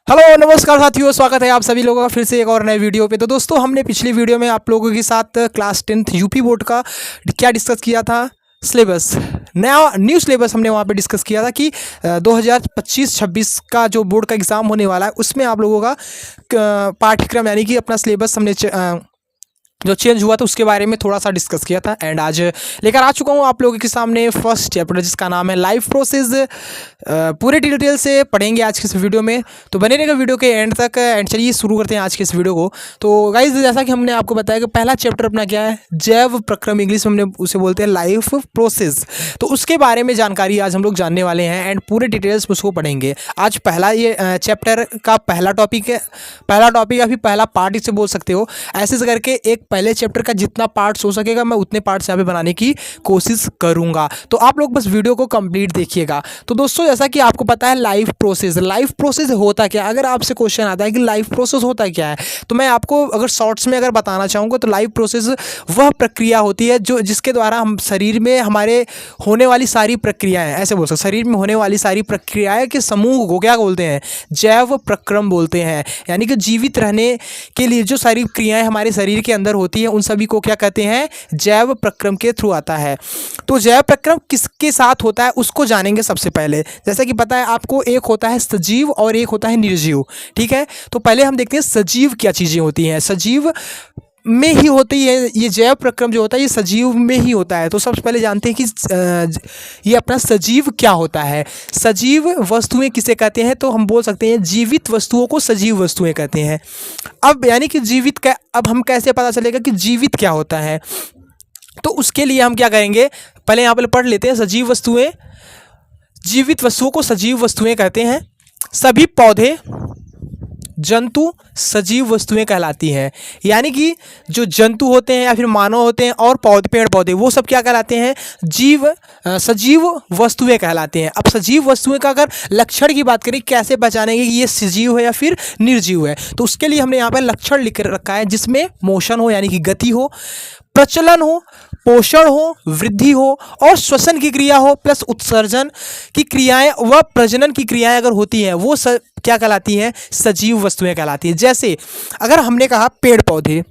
Hello नमस्कार साथियों, स्वागत है आप सभी लोगों का फिर से एक और नए वीडियो पे। तो दोस्तों, हमने पिछली वीडियो में आप लोगों के साथ क्लास 10th यूपी बोर्ड का क्या डिस्कस किया था, सिलेबस, न्यू सिलेबस हमने वहाँ पे डिस्कस किया था कि 2025-26 का जो बोर्ड का एग्ज़ाम होने वाला है उसमें आप लोगों का पाठ्यक्रम यानी कि अपना सिलेबस हमने जो चेंज हुआ था उसके बारे में थोड़ा सा डिस्कस किया था। एंड आज लेकर आ चुका हूँ आप लोगों के सामने फर्स्ट चैप्टर जिसका नाम है लाइफ प्रोसेस। पूरे डिटेल से पढ़ेंगे आज के इस वीडियो में, तो बने रहेगा वीडियो के एंड तक। एंड चलिए शुरू करते हैं आज के इस वीडियो को। तो गाइज, जैसा कि हमने आपको बताया कि पहला चैप्टर अपना क्या है, जैव प्रक्रम, इंग्लिश में हमने उसे बोलते हैं लाइफ प्रोसेस। तो उसके बारे में जानकारी आज हम लोग जानने वाले हैं एंड पूरे डिटेल्स उसको पढ़ेंगे। आज पहला ये चैप्टर का पहला टॉपिक है, या फिर पहला पार्ट इसे बोल सकते हो। ऐसे करके एक पहले चैप्टर का जितना पार्ट्स हो सकेगा मैं उतने पार्ट्स यहाँ पे बनाने की कोशिश करूंगा, तो आप लोग बस वीडियो को कंप्लीट देखिएगा। तो दोस्तों, जैसा कि आपको पता है लाइफ प्रोसेस होता क्या, अगर आपसे क्वेश्चन आता है कि लाइफ प्रोसेस होता क्या है, तो मैं आपको अगर शॉर्ट्स में अगर बताना चाहूँगा तो लाइफ प्रोसेस वह प्रक्रिया होती है जो जिसके द्वारा हम शरीर में हमारे होने वाली सारी प्रक्रियाएं, ऐसे बोल सकते, शरीर में होने वाली सारी प्रक्रियाएं के समूह को क्या बोलते हैं, जैव प्रक्रम बोलते हैं। यानी कि जीवित रहने के लिए जो सारी क्रियाएं हमारे शरीर के अंदर होती है उन सभी को क्या कहते हैं, जैव प्रक्रम के थ्रू आता है। तो जैव प्रक्रम किसके साथ होता है उसको जानेंगे सबसे पहले। जैसा कि पता है आपको, एक होता है सजीव और एक होता है निर्जीव, ठीक है। तो पहले हम देखते हैं सजीव क्या चीज़ें होती हैं। सजीव में ही होती है ये जैव प्रक्रम जो होता है, ये सजीव में ही होता है। तो सबसे पहले जानते हैं कि ये अपना सजीव क्या होता है। सजीव वस्तुएं किसे कहते हैं, तो हम बोल सकते हैं जीवित वस्तुओं को सजीव वस्तुएं कहते हैं। अब यानी कि जीवित का, अब हम कैसे पता चलेगा कि जीवित क्या होता है, तो उसके लिए हम क्या करेंगे, पहले यहाँ पर पढ़ लेते हैं। सजीव वस्तुएं, जीवित वस्तुओं को सजीव वस्तुएं कहते हैं। सभी पौधे, जंतु सजीव वस्तुएं कहलाती हैं। यानी कि जो जंतु होते हैं या फिर मानव होते हैं और पेड़ पौधे, वो सब क्या कहलाते हैं, सजीव वस्तुएं कहलाते हैं। अब सजीव वस्तुएं का अगर लक्षण की बात करें, कैसे पहचानेंगे कि ये सजीव है या फिर निर्जीव है, तो उसके लिए हमने यहाँ पर लक्षण लिख रखा है जिसमें मोशन हो यानी कि गति हो, प्रचलन हो, पोषण हो, वृद्धि हो और श्वसन की क्रिया हो, प्लस उत्सर्जन की क्रियाएं व प्रजनन की क्रियाएं अगर होती हैं वो क्या कहलाती हैं, सजीव वस्तुएं कहलाती हैं। जैसे अगर हमने कहा पेड़ पौधे,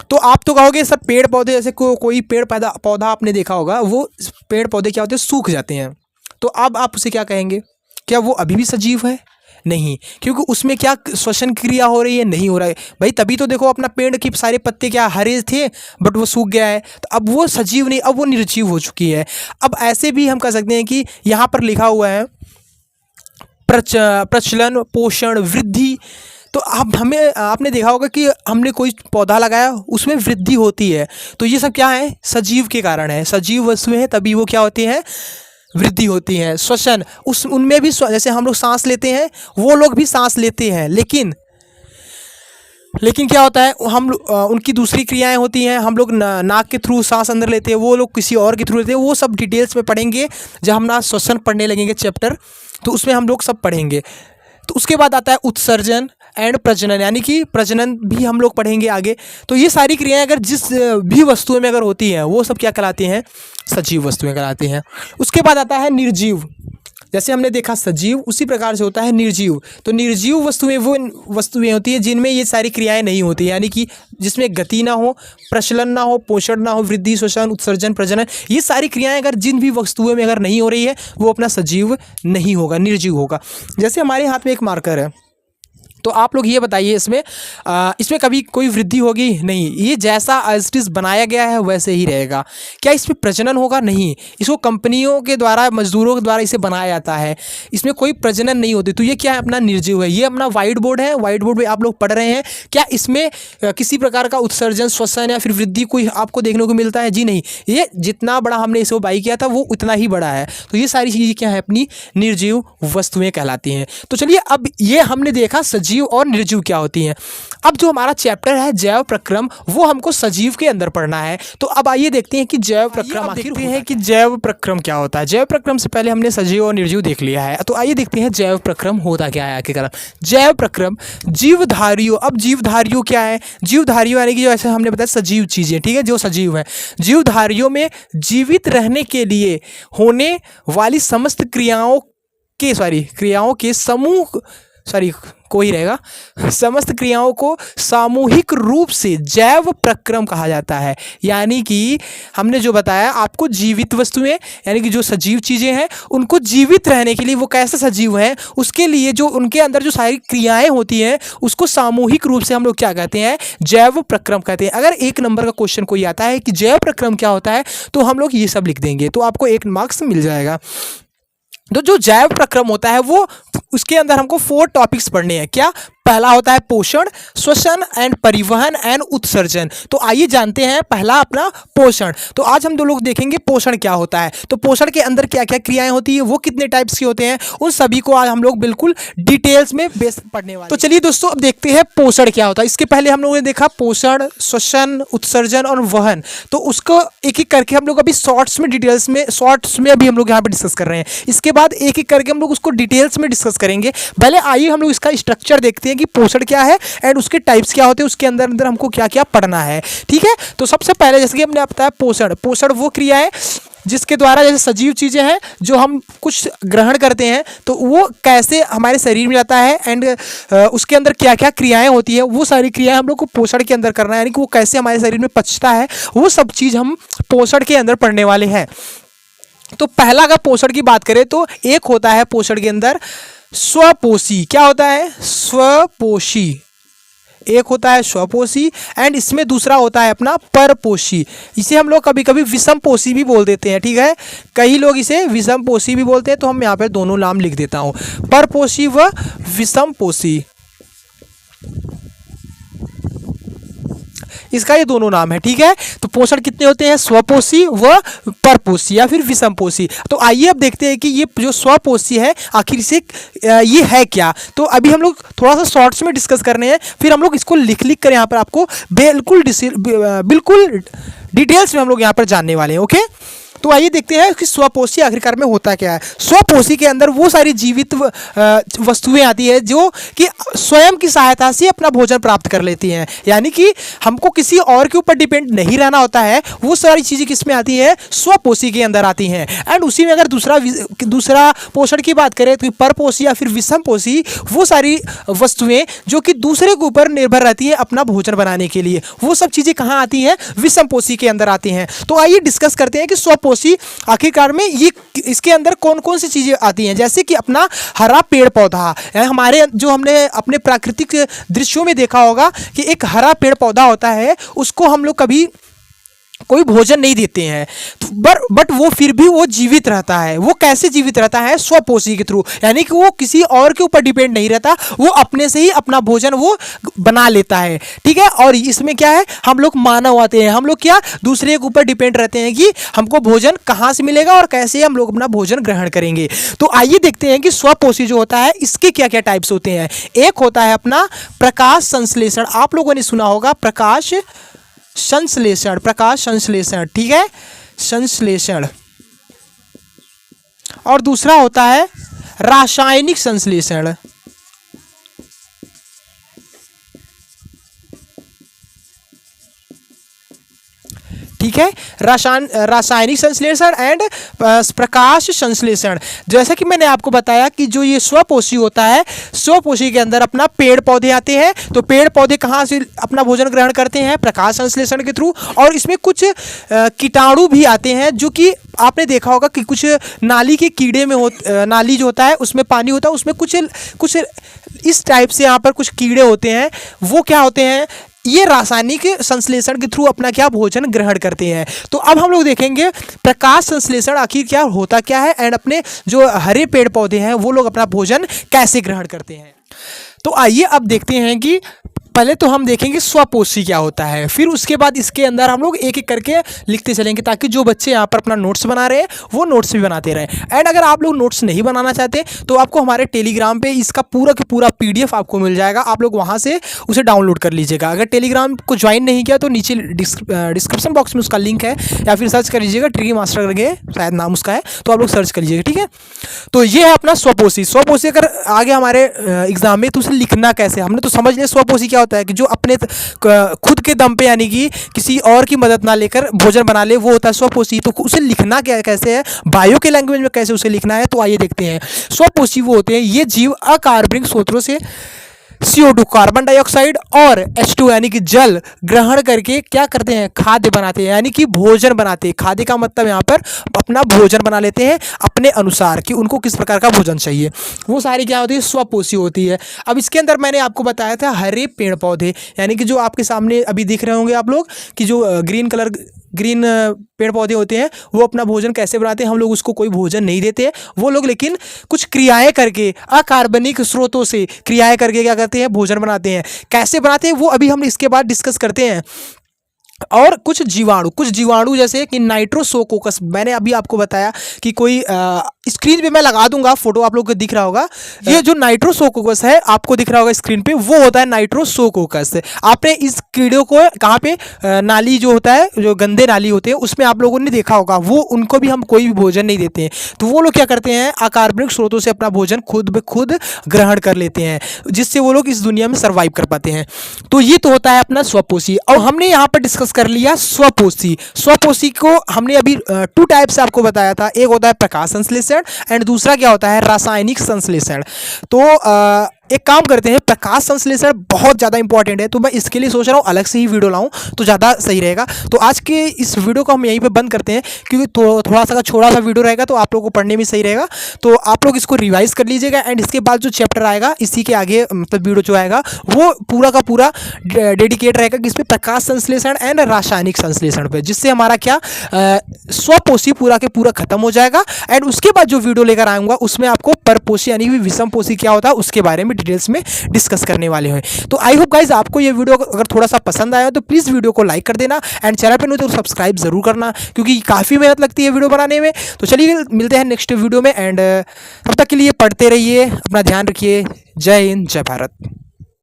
तो आप तो कहोगे सब पेड़ पौधे, जैसे कोई पेड़ पौधा आपने देखा होगा, वो पेड़ पौधे क्या होते हैं, सूख जाते हैं। तो अब आप उसे क्या कहेंगे, क्या वो अभी भी सजीव है? नहीं, क्योंकि उसमें क्या श्वसन क्रिया हो रही है, नहीं हो रहा है भाई। तभी तो देखो अपना पेड़ के सारे पत्ते क्या हरे थे बट वो सूख गया है, तो अब वो सजीव नहीं, अब वो निर्जीव हो चुकी है। अब ऐसे भी हम कह सकते हैं कि यहाँ पर लिखा हुआ है प्रचलन, पोषण, वृद्धि। तो अब आपने देखा होगा कि हमने कोई पौधा लगाया उसमें वृद्धि होती है, तो ये सब क्या है, सजीव के कारण है। सजीव वस्तुएं हैं तभी वो क्या होती हैं, वृद्धि होती है। श्वसन, उनमें भी जैसे हम लोग सांस लेते हैं वो लोग भी सांस लेते हैं, लेकिन क्या होता है, हम उनकी दूसरी क्रियाएं होती हैं। हम लोग नाक के थ्रू सांस अंदर लेते हैं, वो लोग किसी और के थ्रू लेते हैं। वो सब डिटेल्स में पढ़ेंगे जब हम ना श्वसन पढ़ने लगेंगे चैप्टर, तो उसमें हम लोग सब पढ़ेंगे। तो उसके बाद आता है उत्सर्जन एंड प्रजनन, यानी कि प्रजनन भी हम लोग पढ़ेंगे आगे। तो ये सारी क्रियाएं अगर जिस भी वस्तुएं में अगर होती हैं वो सब क्या कहलाती हैं, सजीव वस्तुएं कहलाती हैं। उसके बाद आता है निर्जीव। जैसे हमने देखा सजीव, उसी प्रकार से होता है निर्जीव। तो निर्जीव वस्तुएं वो वस्तुएं होती हैं जिनमें ये सारी क्रियाएं नहीं होती, यानी कि जिसमें गति ना हो, प्रचलन ना हो, पोषण ना हो, वृद्धि, श्वसन, उत्सर्जन, प्रजनन, ये सारी क्रियाएं अगर जिन भी वस्तुओं में अगर नहीं हो रही है वो अपना सजीव नहीं होगा, निर्जीव होगा। जैसे हमारे हाथ में एक मार्कर है, तो आप लोग ये बताइए इसमें कभी कोई वृद्धि होगी? नहीं, ये जैसा एज इट इज बनाया गया है वैसे ही रहेगा। क्या इसमें प्रजनन होगा? नहीं, इसको कंपनियों के द्वारा, मजदूरों के द्वारा इसे बनाया जाता है, इसमें कोई प्रजनन नहीं होती। तो ये क्या है, अपना निर्जीव है। ये अपना व्हाइट बोर्ड है, व्हाइट बोर्ड पे आप लोग पढ़ रहे हैं, क्या इसमें किसी प्रकार का उत्सर्जन, श्वसन या फिर वृद्धि कोई आपको देखने को मिलता है? जी नहीं, ये जितना बड़ा हमने इसे बाई किया था वो उतना ही बड़ा है। तो ये सारी चीज़ें क्या है, अपनी निर्जीव वस्तुएं कहलाती हैं। तो चलिए, अब ये हमने देखा सजीव और निर्जीव क्या होती हैं। अब जो हमारा चैप्टर है जैव प्रक्रम, वो हमको सजीव के अंदर पढ़ना है। तो अब आइए देखते हैं कि जैव प्रक्रम देखते हैं कि जैव प्रक्रम क्या होता है। जैव प्रक्रम से पहले हमने सजीव और निर्जीव देख लिया है, तो आइए देखते हैं जैव प्रक्रम होता क्या है आखिरकार। जैव प्रक्रम जीवधारियों। अब जीवधारियों क्या है, जीवधारियों यानी कि जो ऐसे हमने बताया सजीव चीज़ें, ठीक है, जो सजीव है। जीवधारियों में जीवित रहने के लिए होने वाली समस्त क्रियाओं के समूह सॉरी कोई रहेगा, समस्त क्रियाओं को सामूहिक रूप से जैव प्रक्रम कहा जाता है। यानी कि हमने जो बताया आपको, जीवित वस्तुएं यानी कि जो सजीव चीज़ें हैं उनको जीवित रहने के लिए वो कैसे सजीव हैं उसके लिए जो उनके अंदर जो सारी क्रियाएं होती हैं उसको सामूहिक रूप से हम लोग क्या कहते हैं, जैव प्रक्रम कहते हैं। अगर 1 नंबर का क्वेश्चन कोई आता है कि जैव प्रक्रम क्या होता है तो हम लोग ये सब लिख देंगे तो आपको 1 मार्क्स मिल जाएगा। तो जो जैव प्रक्रम होता है वो उसके अंदर हमको 4 टॉपिक्स पढ़ने हैं। क्या? पहला होता है पोषण, श्वसन एंड परिवहन एंड उत्सर्जन। तो आइए जानते हैं पहला अपना पोषण। तो आज हम 2 लोग देखेंगे पोषण क्या होता है, तो पोषण के अंदर क्या क्या क्रियाएं होती है, वो कितने टाइप्स के होते हैं, उन सभी को आज हम लोग बिल्कुल डिटेल्स में बेस पढ़ने वाले। तो चलिए दोस्तों अब देखते हैं पोषण क्या होता है। इसके पहले हम लोगों ने देखा पोषण, श्वसन, उत्सर्जन और वहन। तो उसको एक एक करके हम लोग अभी शॉर्ट्स में डिटेल्स में शॉर्ट्स में अभी हम लोग यहाँ पे डिस्कस कर रहे हैं। इसके बाद एक एक करके हम लोग उसको डिटेल्स में डिस्कस करेंगे। पहले आइए हम लोग इसका स्ट्रक्चर देखते हैं कि पोषण क्या है एंड उसके टाइप्स क्या होते हैं, उसके अंदर हमको क्या क्या पढ़ना है। ठीक है, तो सबसे पहले जैसे कि हमने बताया पोषण वो क्रिया है जिसके द्वारा जैसे सजीव चीज़ें हैं जो हम कुछ ग्रहण करते हैं तो वो कैसे हमारे शरीर में जाता है एंड उसके अंदर क्या क्या क्रियाएं होती है, वो सारी क्रियाएं हम लोग को पोषण के अंदर करना है। यानी कि वो कैसे हमारे शरीर में पचता है, वो सब चीज़ हम पोषण के अंदर पढ़ने वाले हैं। तो पहला अगर पोषण की बात करें तो एक होता है पोषण के अंदर स्वपोषी। क्या होता है? स्वपोषी। एक होता है स्वपोषी एंड इसमें दूसरा होता है अपना परपोषी। इसे हम लोग कभी कभी विषमपोषी भी बोल देते हैं। ठीक है, कई लोग इसे विषमपोषी भी बोलते हैं, तो हम यहाँ पे दोनों नाम लिख देता हूँ, परपोषी व विषमपोषी। इसका ये दोनों नाम है। ठीक है, तो पोषण कितने होते हैं? स्वपोषी व परपोषी या फिर विषमपोषी। तो आइए अब देखते हैं कि ये जो स्वपोषी है आखिर से ये है क्या। तो अभी हम लोग थोड़ा सा शॉर्ट्स में डिस्कस करने हैं, फिर हम लोग इसको लिख कर यहाँ पर आपको बिल्कुल डिटेल्स में हम लोग यहाँ पर जानने वाले हैं। ओके, तो आइए देखते हैं कि स्वपोषी आखिरकार में होता क्या है। स्वपोषी के अंदर वो सारी जीवित वस्तुएं आती है जो कि स्वयं की सहायता से अपना भोजन प्राप्त कर लेती हैं। यानी कि हमको किसी और के ऊपर डिपेंड नहीं रहना होता है। वो सारी चीज़ें किस में आती हैं? स्वपोषी के अंदर आती हैं। एंड उसी में अगर दूसरा पोषण की बात करें तो परपोषी या फिर विषमपोषी वो सारी वस्तुएं जो कि दूसरे के ऊपर निर्भर रहती है अपना भोजन बनाने के लिए, वो सब चीज़ें कहाँ आती हैं? विषमपोषी के अंदर आती हैं। तो आइए डिस्कस करते हैं कि स्वपोषी आखिरकार में ये इसके अंदर कौन कौन सी चीजें आती हैं। जैसे कि अपना हरा पेड़ पौधा, हमारे जो हमने अपने प्राकृतिक दृश्यों में देखा होगा कि एक हरा पेड़ पौधा होता है, उसको हम लोग कभी कोई भोजन नहीं देते हैं बट वो फिर भी वो जीवित रहता है। वो कैसे जीवित रहता है? स्वपोषी के थ्रू। यानी कि वो किसी और के ऊपर डिपेंड नहीं रहता, वो अपने से ही अपना भोजन वो बना लेता है। ठीक है, और इसमें क्या है, हम लोग मानव आते हैं, हम लोग क्या दूसरे के ऊपर डिपेंड रहते हैं कि हमको भोजन कहाँ से मिलेगा और कैसे हम लोग अपना भोजन ग्रहण करेंगे। तो आइए देखते हैं कि स्वपोषी जो होता है इसके क्या क्या टाइप्स होते हैं। एक होता है अपना प्रकाश संश्लेषण। आप लोगों ने सुना होगा प्रकाश संश्लेषण, ठीक है, संश्लेषण। और दूसरा होता है रासायनिक संश्लेषण। ठीक है, रासायनिक संश्लेषण एंड प्रकाश संश्लेषण। जैसा कि मैंने आपको बताया कि जो ये स्वपोषी होता है, स्वपोषी के अंदर अपना पेड़ पौधे आते हैं। तो पेड़ पौधे कहाँ से अपना भोजन ग्रहण करते हैं? प्रकाश संश्लेषण के थ्रू। और इसमें कुछ कीटाणु भी आते हैं जो कि आपने देखा होगा कि कुछ नाली के कीड़े में नाली जो होता है उसमें पानी होता है, उसमें कुछ इस टाइप से यहाँ पर कुछ कीड़े होते हैं। वो क्या होते हैं? ये रासायनिक संश्लेषण के थ्रू अपना क्या भोजन ग्रहण करते हैं। तो अब हम लोग देखेंगे प्रकाश संश्लेषण आखिर क्या होता क्या है एंड अपने जो हरे पेड़ पौधे हैं वो लोग अपना भोजन कैसे ग्रहण करते हैं। तो आइए अब देखते हैं कि पहले तो हम देखेंगे स्वपोषी क्या होता है, फिर उसके बाद इसके अंदर हम लोग एक एक करके लिखते चलेंगे ताकि जो बच्चे यहाँ पर अपना नोट्स बना रहे हैं वो नोट्स भी बनाते रहें। एंड अगर आप लोग नोट्स नहीं बनाना चाहते तो आपको हमारे टेलीग्राम पे इसका पूरा का पूरा PDF आपको मिल जाएगा, आप लोग वहाँ से उसे डाउनलोड कर लीजिएगा। अगर टेलीग्राम को ज्वाइन नहीं किया तो नीचे डिस्क्रिप्शन बॉक्स में उसका लिंक है, या फिर सर्च कर लीजिएगा ट्री मास्टर करके, शायद नाम उसका है, तो आप लोग सर्च कर लीजिएगा। ठीक है, तो ये है अपना स्वपोषी। स्वपोषी अगर आगे हमारे एग्जाम में तो उसे लिखना कैसे, हमने तो समझ लिया स्वपोषी क्या होता है कि जो अपने खुद के दम पे यानी कि किसी और की मदद ना लेकर भोजन बना ले, वो होता है स्वपोषी। तो उसे लिखना क्या कैसे है, बायो के लैंग्वेज में कैसे उसे लिखना है, तो आइए देखते हैं। स्वपोषी वो होते हैं ये जीव अकार्बनिक स्रोतों से CO2 कार्बन डाइऑक्साइड और H2 यानी कि जल ग्रहण करके क्या करते हैं, खाद्य बनाते हैं, यानी कि भोजन बनाते हैं। खाद्य का मतलब यहाँ पर अपना भोजन बना लेते हैं अपने अनुसार कि उनको किस प्रकार का भोजन चाहिए। वो सारी क्या होती है, स्वपोषी होती है। अब इसके अंदर मैंने आपको बताया था हरे पेड़ पौधे, यानी कि जो आपके सामने अभी दिख रहे होंगे आप लोग कि जो ग्रीन पेड़ पौधे होते हैं, वो अपना भोजन कैसे बनाते हैं। हम लोग उसको कोई भोजन नहीं देते हैं, वो लोग लेकिन कुछ क्रियाएं करके अकार्बनिक स्रोतों से क्रियाएं करके क्या करते हैं, भोजन बनाते हैं। कैसे बनाते हैं वो अभी हम इसके बाद डिस्कस करते हैं। और कुछ जीवाणु जैसे कि नाइट्रोसोकोकस, मैंने अभी आपको बताया कि कोई स्क्रीन पे मैं लगा दूंगा फोटो, आप लोग को दिख रहा होगा। ये जो नाइट्रोसोकोकस है आपको दिख रहा होगा स्क्रीन पे, वो होता है नाइट्रोसोकोकस। आपने इस कीड़े को कहाँ पे, नाली जो होता है, जो गंदे नाली होते हैं उसमें आप लोगों ने देखा होगा, वो उनको भी हम कोई भी भोजन नहीं देते हैं। तो वो लोग क्या करते हैं, अकार्बनिक स्रोतों से अपना भोजन खुद ब खुद ग्रहण कर लेते हैं, जिससे वो लोग इस दुनिया में सर्वाइव कर पाते हैं। तो ये तो होता है अपना स्वपोषी। और हमने यहाँ पर डिस्कस कर लिया स्वपोषी को हमने अभी 2 टाइप से आपको बताया था। एक होता है प्रकाश संश्लेषण एंड दूसरा क्या होता है, रासायनिक संश्लेषण। तो एक काम करते हैं, प्रकाश संश्लेषण बहुत ज़्यादा इंपॉर्टेंट है, तो मैं इसके लिए सोच रहा हूँ अलग से ही वीडियो लाऊं तो ज़्यादा सही रहेगा। तो आज के इस वीडियो को हम यहीं पे बंद करते हैं, क्योंकि थोड़ा सा छोटा सा वीडियो रहेगा तो आप लोगों को पढ़ने में सही रहेगा। तो आप लोग इसको रिवाइज कर लीजिएगा एंड इसके बाद जो चैप्टर आएगा इसी के आगे मतलब वीडियो जो आएगा वो पूरा का पूरा डेडिकेट रहेगा किस पे, प्रकाश संश्लेषण एंड रासायनिक संश्लेषण पे, जिससे हमारा क्या स्वपोषी पूरा के पूरा खत्म हो जाएगा। एंड उसके बाद जो वीडियो लेकर आऊँगा उसमें आपको परपोषी यानी कि विषमपोषी क्या होता है उसके बारे में डिटेल्स में डिस्कस करने वाले हैं। तो आई होप गाइज आपको ये वीडियो अगर थोड़ा सा पसंद आया तो प्लीज़ वीडियो को लाइक कर देना एंड चैनल पे नहीं तो सब्सक्राइब जरूर करना, क्योंकि काफ़ी मेहनत लगती है वीडियो बनाने में। तो चलिए मिलते हैं नेक्स्ट वीडियो में एंड तब तक के लिए पढ़ते रहिए, अपना ध्यान रखिए। जय हिंद, जय भारत।